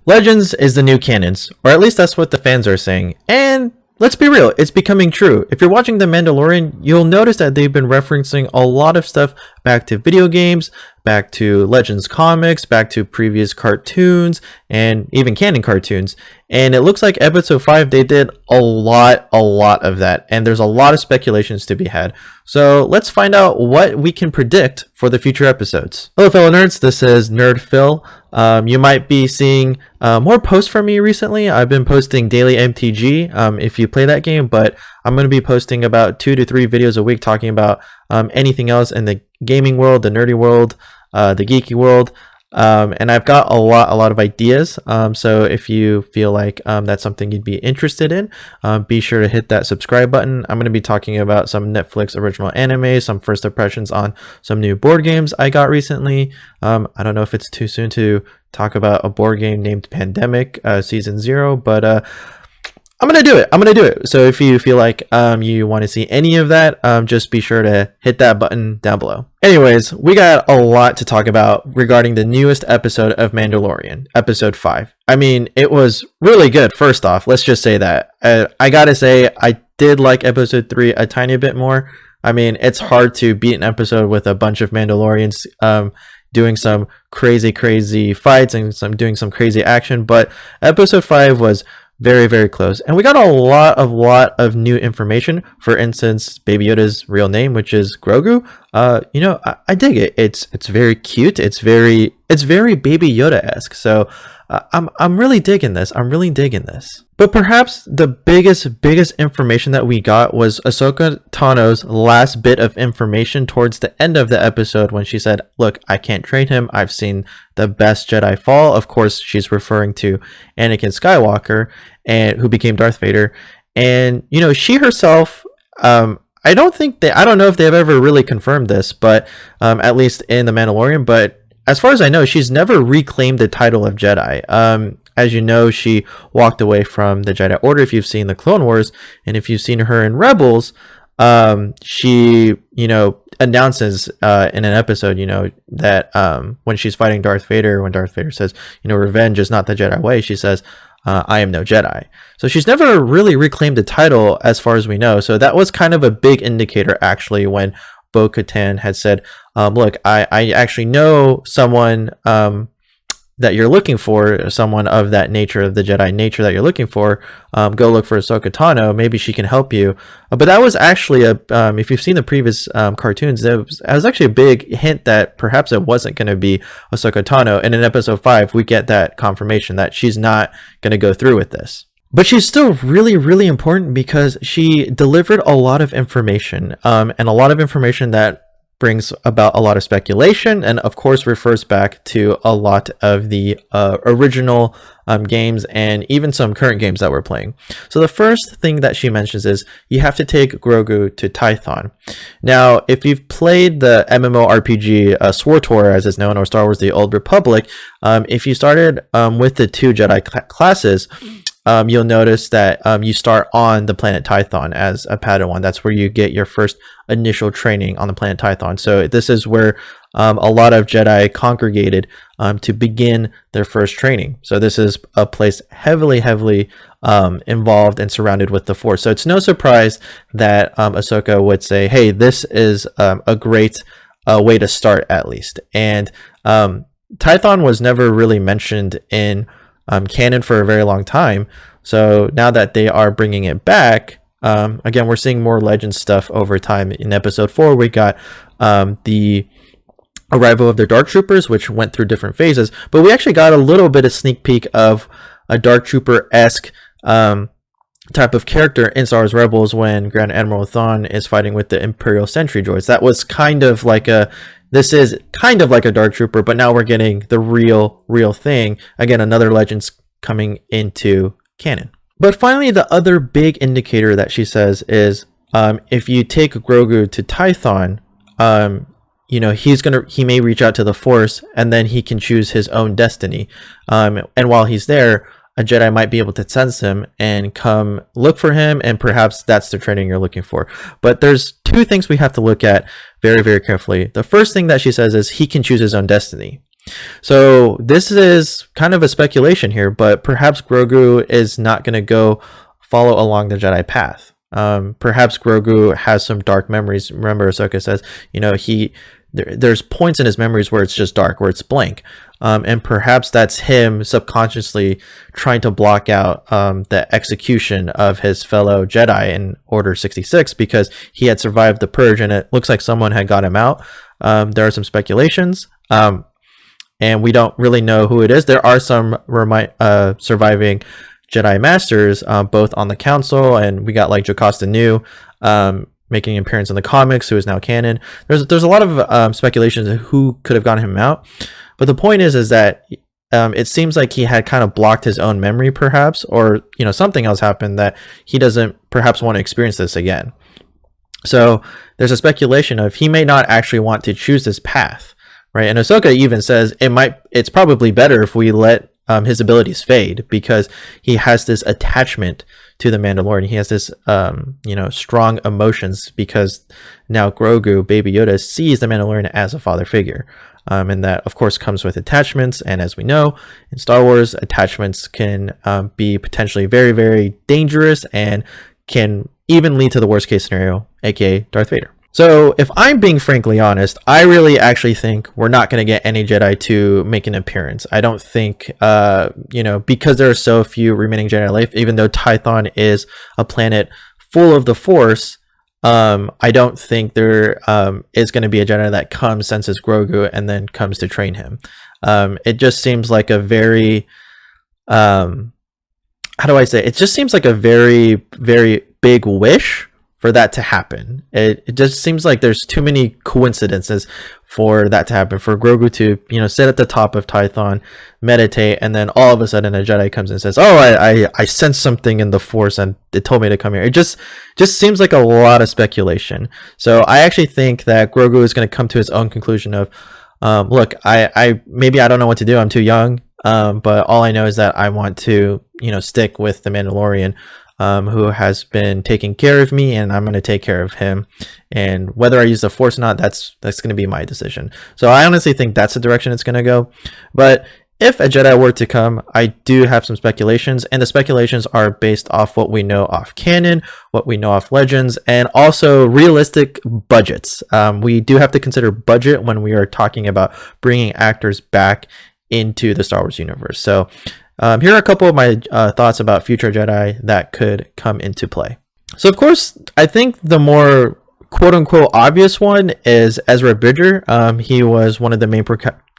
Legends is the new canons, or at least that's what the fans are saying. And let's be real, it's becoming true. If you're watching The Mandalorian, you'll notice that they've been referencing a lot of stuff back to video games, back to Legends comics, back to previous cartoons, and even canon cartoons. And it looks like episode 5, they did a lot of that. And there's a lot of speculations to be had. So let's find out what we can predict for the future episodes. Hello fellow nerds, this is Nerd Phil. You might be seeing more posts from me recently. I've been posting daily MTG if you play that game, but I'm going to be posting about 2 to 3 videos a week talking about anything else in the gaming world, the nerdy world, the geeky world. And I've got a lot of ideas. So if you feel like that's something you'd be interested in, be sure to hit that subscribe button. I'm going to be talking about some Netflix original anime, some first impressions on some new board games I got recently. I don't know if it's too soon to talk about a board game named Pandemic Season 0, but I'm going to do it. So if you feel like you want to see any of that, just be sure to hit that button down below. Anyways, we got a lot to talk about regarding the newest episode of Mandalorian, episode 5. I mean, it was really good. First off, let's just say that. I got to say, I did like episode 3 a tiny bit more. I mean, it's hard to beat an episode with a bunch of Mandalorians doing some crazy fights and doing some crazy action. But episode 5 was very close, and we got a lot of new information. For instance, Baby Yoda's real name, which is Grogu. I dig it. It's very cute. It's very Baby Yoda-esque. So I'm really digging this. But perhaps the biggest information that we got was Ahsoka Tano's last bit of information towards the end of the episode when she said, "Look, I can't train him. I've seen the best Jedi fall." Of course, she's referring to Anakin Skywalker, and who became Darth Vader. And she herself, I don't know if they've ever really confirmed this, but at least in The Mandalorian, but as far as I know, she's never reclaimed the title of Jedi. As you know, she walked away from the Jedi Order if you've seen the Clone Wars, and if you've seen her in Rebels, she announces in an episode that when she's fighting Darth Vader, when Darth Vader says revenge is not the Jedi way, she says I am no Jedi. So she's never really reclaimed the title as far as we know. So that was kind of a big indicator actually when Bo-Katan had said, look, I actually know someone that you're looking for, someone of that nature, of the Jedi nature that you're looking for. Go look for Ahsoka Tano. Maybe she can help you. But that was actually if you've seen the previous cartoons, that was actually a big hint that perhaps it wasn't going to be Ahsoka Tano. And in episode 5, we get that confirmation that she's not going to go through with this. But she's still really important because she delivered a lot of information, and a lot of information that brings about a lot of speculation, and of course refers back to a lot of the original games and even some current games that we're playing. So the first thing that she mentions is you have to take Grogu to Tython. Now, if you've played the MMORPG SWTOR, as it's known, or Star Wars: The Old Republic, if you started with the 2 Jedi classes, you'll notice that you start on the planet Tython as a Padawan. That's where you get your first initial training on the planet Tython. So this is where a lot of Jedi congregated to begin their first training. So this is a place heavily involved and surrounded with the Force. So it's no surprise that Ahsoka would say, hey, this is a great way to start at least. And Tython was never really mentioned in canon for a very long time. So now that they are bringing it back, again, we're seeing more legend stuff over time. In episode 4, we got the arrival of the Dark Troopers, which went through different phases, but we actually got a little bit of sneak peek of a Dark Trooper-esque type of character in Star Wars Rebels when Grand Admiral Thrawn is fighting with the Imperial Sentry droids. That was kind of like this is kind of like a Dark Trooper, but now we're getting the real thing. Again, another legend's coming into canon. But finally, the other big indicator that she says is if you take Grogu to Tython, he may reach out to the Force, and then he can choose his own destiny. And while he's there, a Jedi might be able to sense him and come look for him, and perhaps that's the training you're looking for. But there's 2 things we have to look at very carefully. The first thing that she says is he can choose his own destiny. So this is kind of a speculation here, but perhaps Grogu is not going to go follow along the Jedi path. Perhaps Grogu has some dark memories. Remember, Ahsoka says, there's points in his memories where it's just dark, where it's blank. And perhaps that's him subconsciously trying to block out the execution of his fellow Jedi in Order 66 because he had survived the purge and it looks like someone had got him out. There are some speculations. And we don't really know who it is. There are some surviving Jedi Masters, both on the Council, and we got like Jocasta Nu making an appearance in the comics, who is now canon. There's a lot of speculations of who could have gotten him out, but the point is that it seems like he had kind of blocked his own memory, perhaps, or something else happened that he doesn't perhaps want to experience this again. So there's a speculation of he may not actually want to choose this path. Right, and Ahsoka even says it's probably better if we let his abilities fade because he has this attachment to the Mandalorian. He has this strong emotions because now Grogu, Baby Yoda, sees the Mandalorian as a father figure, and that of course comes with attachments. And as we know in Star Wars, attachments can be potentially very, very dangerous and can even lead to the worst case scenario, aka Darth Vader. So if I'm being frankly honest, I really actually think we're not going to get any Jedi to make an appearance. I don't think, because there are so few remaining Jedi life, even though Tython is a planet full of the Force, I don't think there is going to be a Jedi that comes, senses Grogu, and then comes to train him. It just seems like a very, how do I say? It just seems like a very, very big wish for that to happen. It just seems like there's too many coincidences for that to happen, for Grogu to sit at the top of Tython, meditate, and then all of a sudden a Jedi comes and says, I sense something in the Force and it told me to come here. It just seems like a lot of speculation. So I actually think that Grogu is going to come to his own conclusion of look, I maybe I don't know what to do, I'm too young, but all I know is that I want to stick with the Mandalorian, who has been taking care of me, and I'm going to take care of him. And whether I use the Force or not, that's going to be my decision. So I honestly think that's the direction it's going to go. But if a Jedi were to come, I do have some speculations, and the speculations are based off what we know off canon, what we know off legends, and also realistic budgets. We do have to consider budget when we are talking about bringing actors back into the Star Wars universe. So here are a couple of my thoughts about future Jedi that could come into play. So, of course, I think the more quote-unquote obvious one is Ezra Bridger. He was one of the main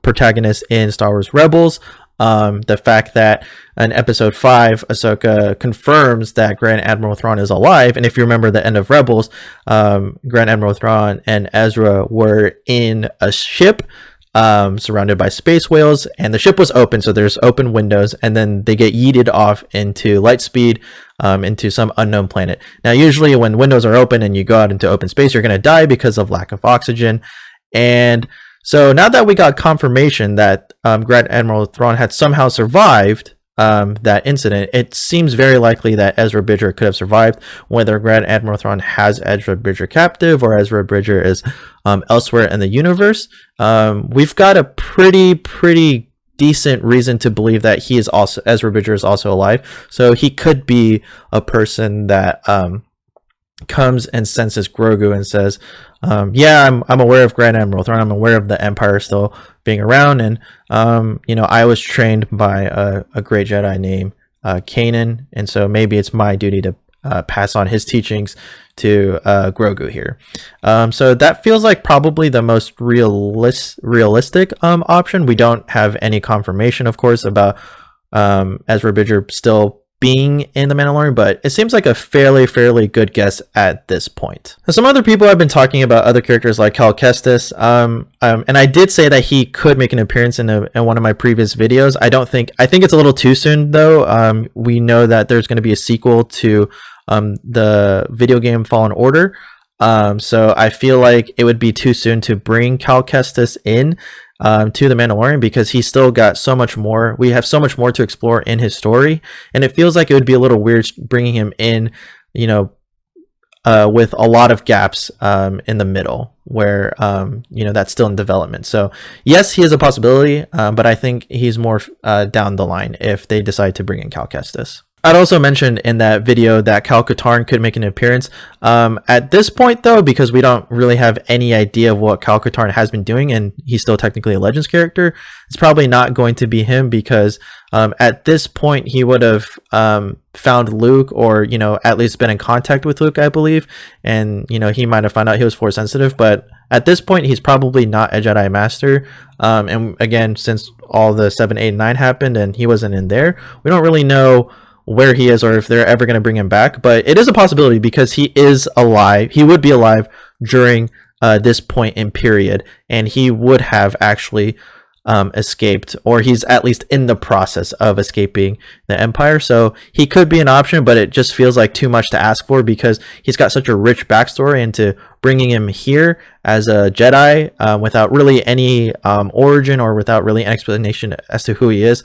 protagonists in Star Wars Rebels. The fact that in Episode 5, Ahsoka confirms that Grand Admiral Thrawn is alive. And if you remember the end of Rebels, Grand Admiral Thrawn and Ezra were in a ship surrounded by space whales, and the ship was open, so there's open windows, and then they get yeeted off into light speed into some unknown planet. Now usually when windows are open and you go out into open space, you're going to die because of lack of oxygen. And so now that we got confirmation that Grand Admiral Thrawn had somehow survived that incident, it seems very likely that Ezra Bridger could have survived, whether Grand Admiral Thrawn has Ezra Bridger captive or Ezra Bridger is elsewhere in the universe. We've got a pretty decent reason to believe that Ezra Bridger is also alive, so he could be a person that comes and senses Grogu and says, I'm aware of Grand Admiral Thrawn, I'm aware of the Empire still being around, and I was trained by a great Jedi named Canon, and so maybe it's my duty to pass on his teachings to Grogu here. So that feels like probably the most realistic option. We don't have any confirmation, of course, about Ezra Bridger still being in the Mandalorian, but it seems like a fairly good guess at this point. Now, some other people have been talking about other characters like Cal Kestis, and I did say that he could make an appearance in one of my previous videos. I think it's a little too soon though. We know that there's going to be a sequel to the video game Fallen Order, so I feel like it would be too soon to bring Cal Kestis in to the Mandalorian, because he's still got so much more. We have so much more to explore in his story, and it feels like it would be a little weird bringing him in, with a lot of gaps in the middle. where that's still in development. So yes, he is a possibility, but I think he's more down the line if they decide to bring in Cal Kestis. I'd also mentioned in that video that Cal Katarn could make an appearance. At this point, though, because we don't really have any idea of what Cal Katarn has been doing, and he's still technically a Legends character, it's probably not going to be him because at this point he would have found Luke, or at least been in contact with Luke, I believe, and he might have found out he was Force sensitive. But at this point, he's probably not a Jedi Master. And again, since all the 7, 8, and 9 happened and he wasn't in there, we don't really know where he is or if they're ever going to bring him back. But it is a possibility because he is alive. He would be alive during this point in period, and he would have actually escaped, or he's at least in the process of escaping the Empire. So he could be an option, but it just feels like too much to ask for because he's got such a rich backstory, and to bringing him here as a Jedi without really any origin or without really an explanation as to who he is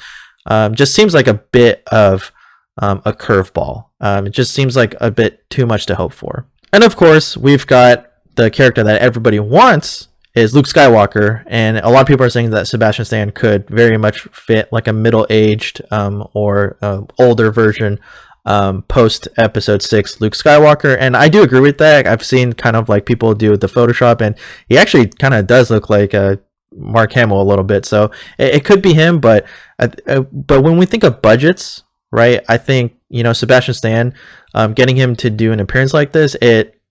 just seems like a bit of a curveball. It just seems like a bit too much to hope for. And of course, we've got the character that everybody wants is Luke Skywalker, and a lot of people are saying that Sebastian Stan could very much fit like a middle-aged or older version post episode 6 Luke Skywalker, and I do agree with that. I've seen kind of like people do the Photoshop, and he actually kind of does look like Mark Hamill a little bit, so it could be him. But when we think of budgets, right, I think Sebastian Stan, getting him to do an appearance like this,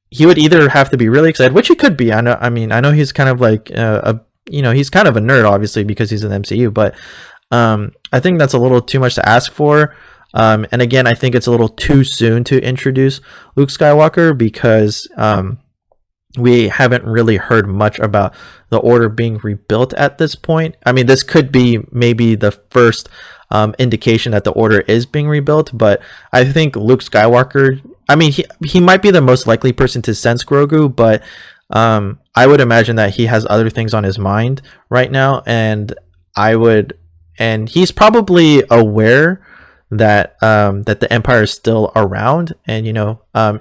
he would either have to be really excited, which he could be. I know he's kind of like he's kind of a nerd, obviously, because he's in the MCU, but I think that's a little too much to ask for. And again, I think it's a little too soon to introduce Luke Skywalker because we haven't really heard much about the Order being rebuilt at this point. I mean, this could be maybe the first indication that the Order is being rebuilt, but I think Luke Skywalker, I mean, he might be the most likely person to sense Grogu, but I would imagine that he has other things on his mind right now, and he's probably aware that that the Empire is still around. And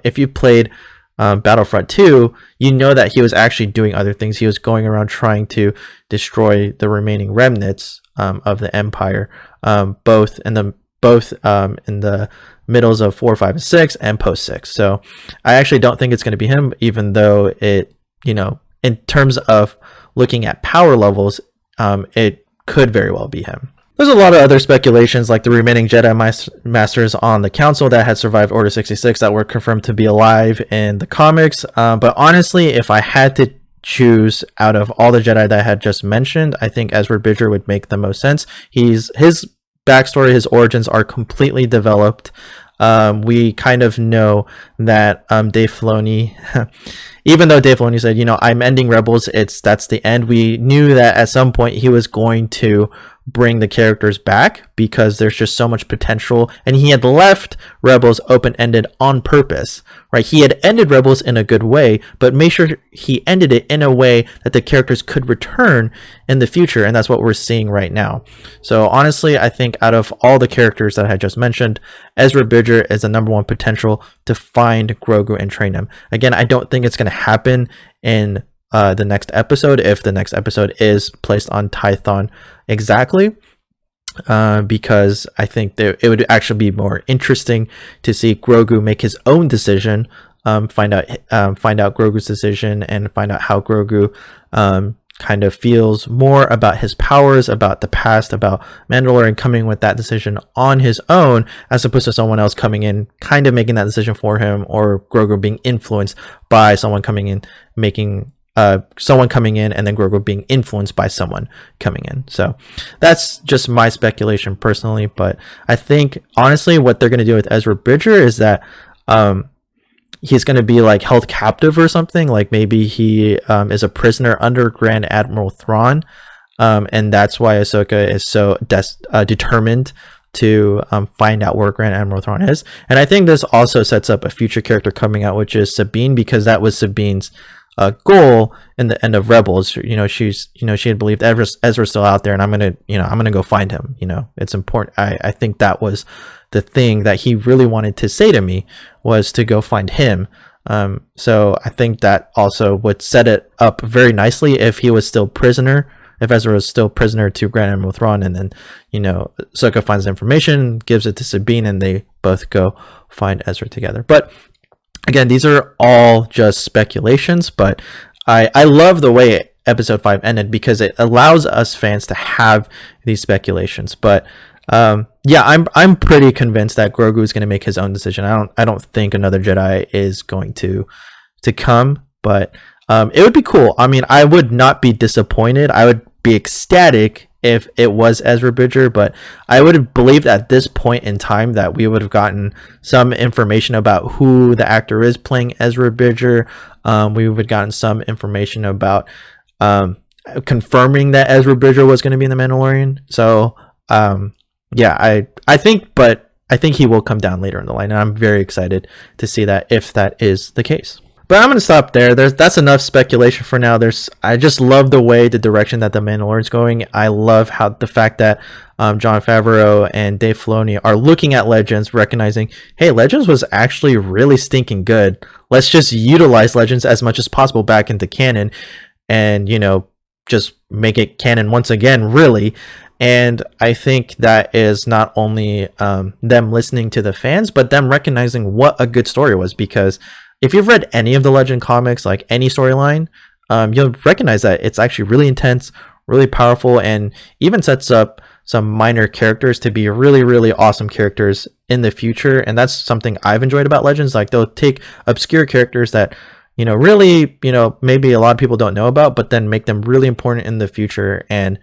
if you played Battlefront 2, that he was actually doing other things. He was going around trying to destroy the remaining remnants of the Empire, both in the middles of 4, 5, and 6 and post 6. So I actually don't think it's going to be him, even though it, in terms of looking at power levels, it could very well be him. There's a lot of other speculations, like the remaining Jedi Masters on the Council that had survived Order 66 that were confirmed to be alive in the comics. But honestly, if I had to choose out of all the Jedi that I had just mentioned, I think Ezra Bridger would make the most sense. His backstory, his origins are completely developed. We kind of know that Dave Filoni, even though Dave Filoni said, I'm ending Rebels, that's the end, we knew that at some point he was going to bring the characters back because there's just so much potential, and he had left Rebels open-ended on purpose, right? He had ended Rebels in a good way, but made sure he ended it in a way that the characters could return in the future, and that's what we're seeing right now. So honestly, I think out of all the characters that I just mentioned, Ezra Bridger is the number one potential to find Grogu and train him. Again, I don't think it's going to happen in the next episode, if the next episode is placed on Tython exactly, because I think that it would actually be more interesting to see Grogu make his own decision, find out Grogu's decision, and find out how Grogu kind of feels more about his powers, about the past, about Mandalorian coming with that decision on his own, as opposed to someone else coming in, kind of making that decision for him, or Grogu being influenced by someone coming in, and then Grogu being influenced by someone coming in. So that's just my speculation personally, but I think honestly what they're going to do with Ezra Bridger is that he's going to be like held captive or something, like maybe he is a prisoner under Grand Admiral Thrawn, and that's why Ahsoka is so determined to find out where Grand Admiral Thrawn is. And I think this also sets up a future character coming out, which is Sabine, because that was Sabine's goal in the end of Rebels. She had believed Ezra's still out there, and I'm gonna go find him. It's important. I think that was the thing that he really wanted to say to me, was to go find him, So I think that also would set it up very nicely if he was still prisoner, if Ezra was still prisoner to Grand Admiral Thrawn, and then, you know, Ahsoka finds the information, gives it to Sabine, and they both go find Ezra together. But again, these are all just speculations, but I love the way episode 5 ended because it allows us fans to have these speculations. But yeah, I'm pretty convinced that Grogu is going to make his own decision. I don't think another Jedi is going to come, but it would be cool. I mean, I would not be disappointed. I would be ecstatic if it was Ezra Bridger, but I would have believed at this point in time that we would have gotten some information about who the actor is playing Ezra Bridger. We would have gotten some information about confirming that Ezra Bridger was going to be in The Mandalorian. So yeah, I think he will come down later in the line, and I'm very excited to see that if that is the case. But I'm going to stop there. That's enough speculation for now. I just love the way, the direction that The Mandalorian's going. I love how the fact that Jon Favreau and Dave Filoni are looking at Legends, recognizing, hey, Legends was actually really stinking good. Let's just utilize Legends as much as possible back into canon, and, you know, just make it canon once again, really. And I think that is not only them listening to the fans, but them recognizing what a good story was, because if you've read any of the Legend comics, like any storyline, you'll recognize that it's actually really intense, really powerful, and even sets up some minor characters to be really, really awesome characters in the future. And that's something I've enjoyed about Legends. Like, they'll take obscure characters that, you know, really, you know, maybe a lot of people don't know about, but then make them really important in the future. And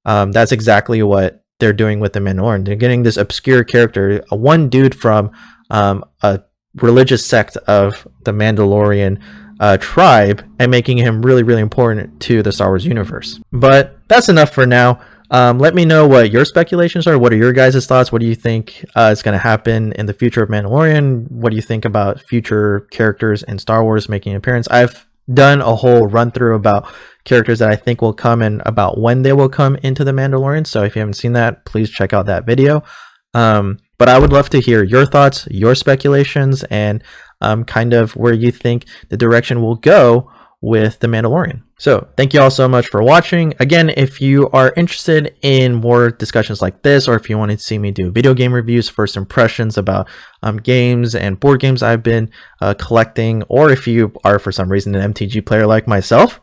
that's exactly what they're doing with The Mandalorian. They're getting this obscure character, one dude from a religious sect of the Mandalorian tribe, and making him really, really important to the Star Wars universe. But that's enough for now. Let me know what your speculations are. What are your guys' thoughts? What do you think is going to happen in the future of Mandalorian? What do you think about future characters in Star Wars making an appearance? I've done a whole run through about characters that I think will come and about when they will come into the Mandalorian. So if you haven't seen that, please check out that video. But I would love to hear your thoughts, your speculations, and kind of where you think the direction will go with The Mandalorian. So thank you all so much for watching. Again, if you are interested in more discussions like this, or if you want to see me do video game reviews, first impressions about games and board games I've been collecting, or if you are for some reason an MTG player like myself,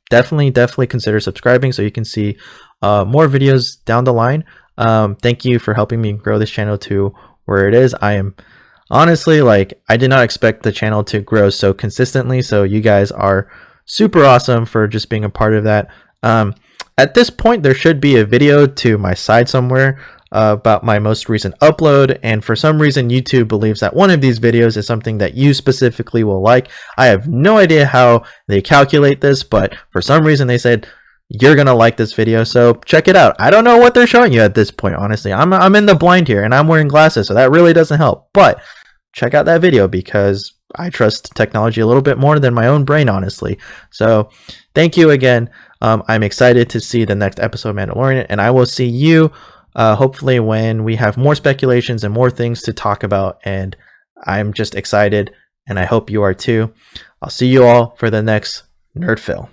definitely consider subscribing so you can see more videos down the line. Thank you for helping me grow this channel to where it is. I am honestly, like, I did not expect the channel to grow so consistently, so you guys are super awesome for just being a part of that. At this point, there should be a video to my side somewhere about my most recent upload, and for some reason YouTube believes that one of these videos is something that you specifically will like. I have no idea how they calculate this, but for some reason they said you're gonna like this video, so check it out. I don't know what they're showing you at this point, honestly. I'm in the blind here, and I'm wearing glasses, so that really doesn't help. But check out that video because I trust technology a little bit more than my own brain, honestly. So thank you again. I'm excited to see the next episode of Mandalorian, and I will see you hopefully when we have more speculations and more things to talk about. And I'm just excited, and I hope you are too. I'll see you all for the next Nerd Fill.